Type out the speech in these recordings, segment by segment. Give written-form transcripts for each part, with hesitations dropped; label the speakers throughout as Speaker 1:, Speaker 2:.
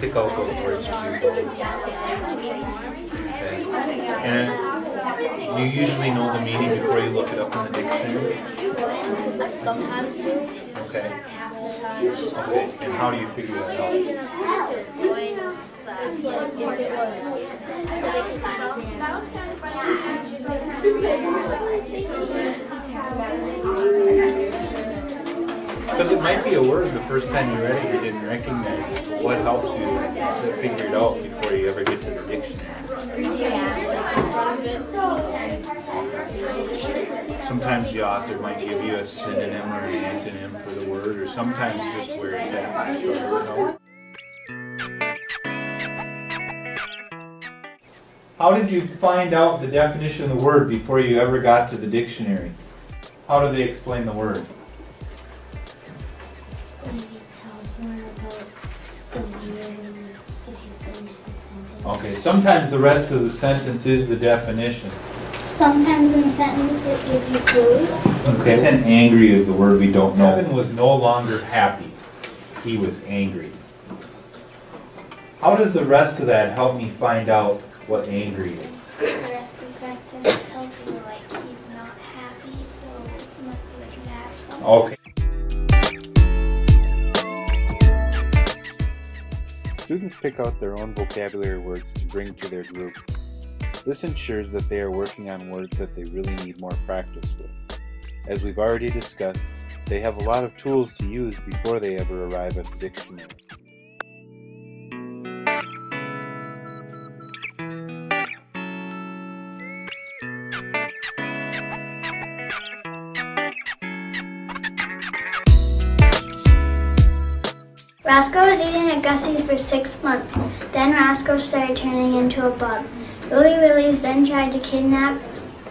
Speaker 1: pick out those words as you go. Okay. And do you usually know the meaning before you look it up in the dictionary?
Speaker 2: I sometimes do.
Speaker 1: Okay.
Speaker 2: Half the time.
Speaker 1: Okay. And how do you figure that out?
Speaker 2: To avoid that. It's like if it was
Speaker 1: because it might be a word the first time you read it you didn't recognize it. What helps you to figure it out before you ever get to the dictionary? Sometimes the author might give you a synonym or an antonym for the word, or sometimes just where it's at. How did you find out the definition of the word before you ever got to the dictionary? How do they explain the word? Okay, sometimes the rest of the sentence is the definition.
Speaker 3: Sometimes in the sentence it gives you clues.
Speaker 1: Okay, and angry is the word we don't know. Kevin was no longer happy. He was angry. How does the rest of that help me find out what angry is?
Speaker 3: The rest of the sentence tells you like he's not happy, so it must be like mad or something.
Speaker 1: Okay.
Speaker 4: Students pick out their own vocabulary words to bring to their group. This ensures that they are working on words that they really need more practice with. As we've already discussed, they have a lot of tools to use before they ever arrive at the dictionary.
Speaker 3: Roscoe was eating at Gussie's for 6 months. Then Roscoe started turning into a bug. Willy Willies then tried to kidnap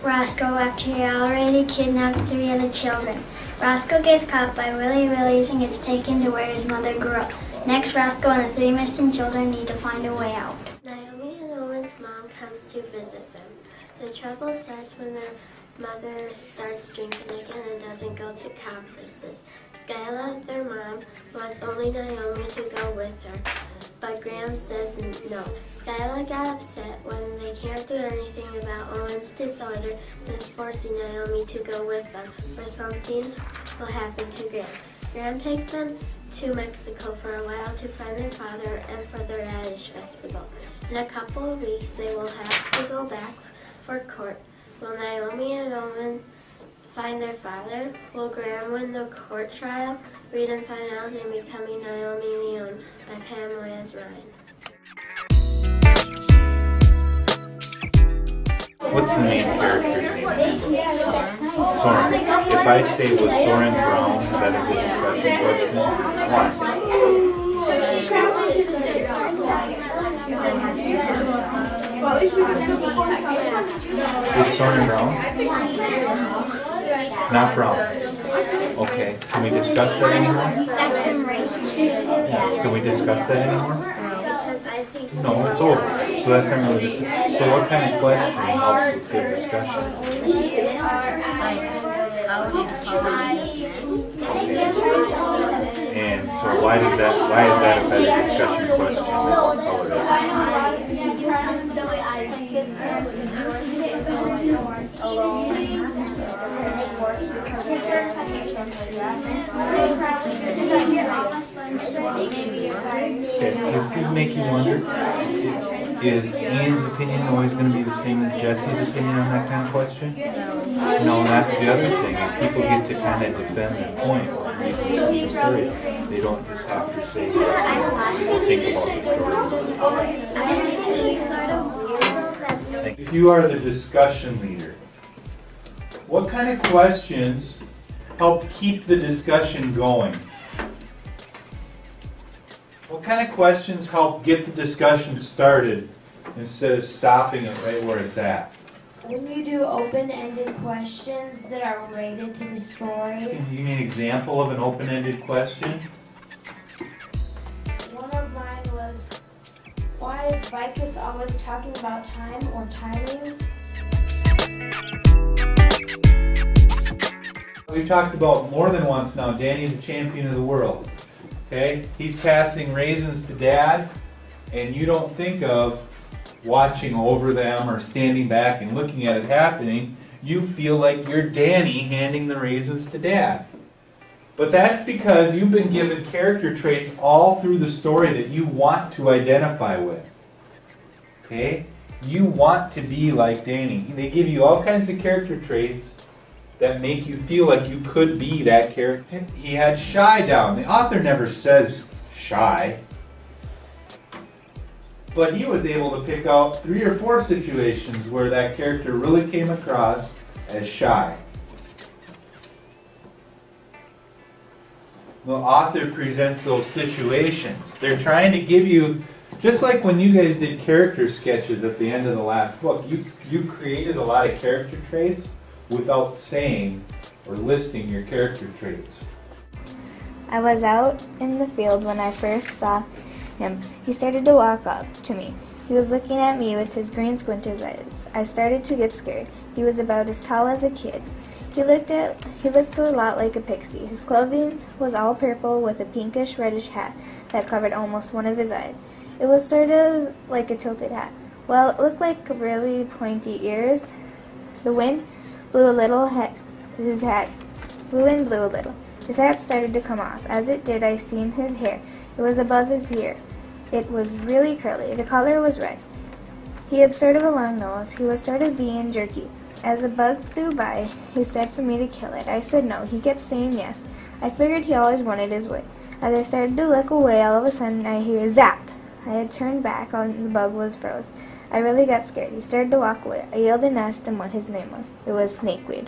Speaker 3: Roscoe after he already kidnapped 3 other children. Roscoe gets caught by Willy Willies and gets taken to where his mother grew up. Next, Roscoe and the 3 missing children need to find a way out.
Speaker 5: Naomi and Owen's mom comes to visit them. The trouble starts when their mother starts drinking again and doesn't go to conferences. Skyla, their mom, wants only Naomi to go with her, but Graham says no. Skyla got upset when they can't do anything about Owen's disorder and is forcing Naomi to go with them, or something will happen to Graham. Graham takes them to Mexico for a while to find their father and for the Radish Festival. In a couple of weeks, they will have to go back for court. Will Naomi and Owen find their father? Will Graham win the court trial? Read and find out in Becoming Naomi Leon by Pam Ryan.
Speaker 1: What's the main character's name? Soren. If I say was Soren brown, is that a good discussion question? Why? Is Soren brown? Not brown. Okay. Can we discuss that anymore? Can we discuss that anymore? No, it's over. So that's not really discussion. So what kind of question helps with good discussion? And so why is that a better discussion question than color? Okay, does it make you wonder? Is Ian's opinion always going to be the same as Jesse's opinion on that kind of question? No, that's the other thing. If people get to kind of defend their point or reason the story, they don't just have to say yes and think about the story. If you are the discussion leader, what kind of questions help keep the discussion going? What kind of questions help get the discussion started instead of stopping it right where it's at?
Speaker 6: When you do open-ended questions that are related to the story.
Speaker 1: Can you give me an example of an open-ended question?
Speaker 6: One of mine was, why is Vicus always talking about time or timing?
Speaker 1: We've talked about more than once now, Danny's the champion of the world. Okay? He's passing raisins to Dad. and you don't think of watching over them or standing back and looking at it happening, you feel like you're Danny handing the raisins to Dad. But that's because you've been given character traits all through the story that you want to identify with. Okay? You want to be like Danny. They give you all kinds of character traits that make you feel like you could be that character. He had shy down. The author never says shy. But he was able to pick out 3 or 4 situations where that character really came across as shy. The author presents those situations. They're trying to give you, just like when you guys did character sketches at the end of the last book, you created a lot of character traits without saying or listing your character traits.
Speaker 7: I was out in the field when I first saw him. He started to walk up to me. He was looking at me with his green squinted eyes. I started to get scared. He was about as tall as a kid. He looked a lot like a pixie. His clothing was all purple with a pinkish reddish hat that covered almost one of his eyes. It was sort of like a tilted hat. Well, it looked like really pointy ears. The wind blew a little. His hat blew and blew a little. His hat started to come off. As it did, I seen his hair. It was above his ear. It was really curly. The color was red. He had sort of a long nose. He was sort of being jerky. As a bug flew by, he said for me to kill it. I said no. He kept saying yes. I figured he always wanted his way. As I started to look away, all of a sudden I hear a zap. I had turned back and the bug was froze. I really got scared. He started to walk away. I yelled and asked him what his name was. It was Snakeweed.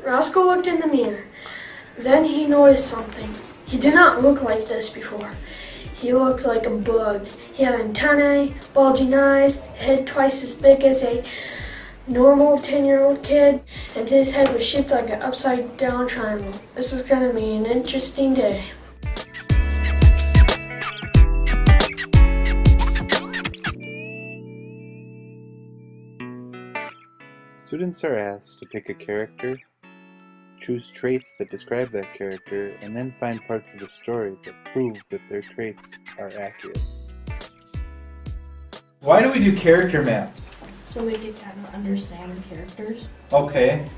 Speaker 8: Roscoe looked in the mirror. Then he noticed something. He did not look like this before. He looked like a bug. He had antennae, bulging eyes, a head twice as big as a normal 10-year-old kid, and his head was shaped like an upside-down triangle. This is going to be an interesting day.
Speaker 4: Students are asked to pick a character, choose traits that describe that character, and then find parts of the story that prove that their traits are accurate.
Speaker 1: Why do we do character maps?
Speaker 6: So we get to understand characters.
Speaker 1: Okay.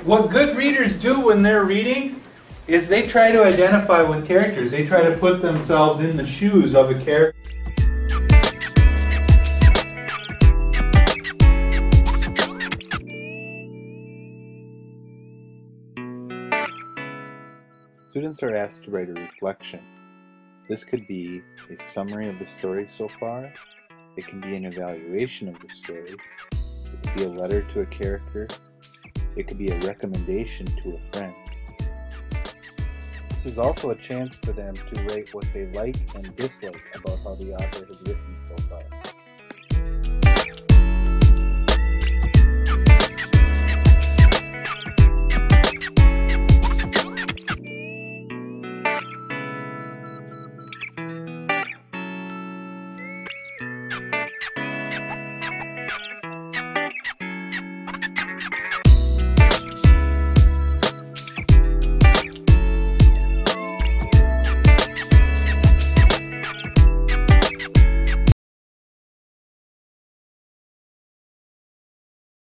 Speaker 1: What good readers do when they're reading is they try to identify with characters. They try to put themselves in the shoes of a character.
Speaker 4: Students are asked to write a reflection. This could be a summary of the story so far. It can be an evaluation of the story. It could be a letter to a character. It could be a recommendation to a friend. This is also a chance for them to write what they like and dislike about how the author has written so far.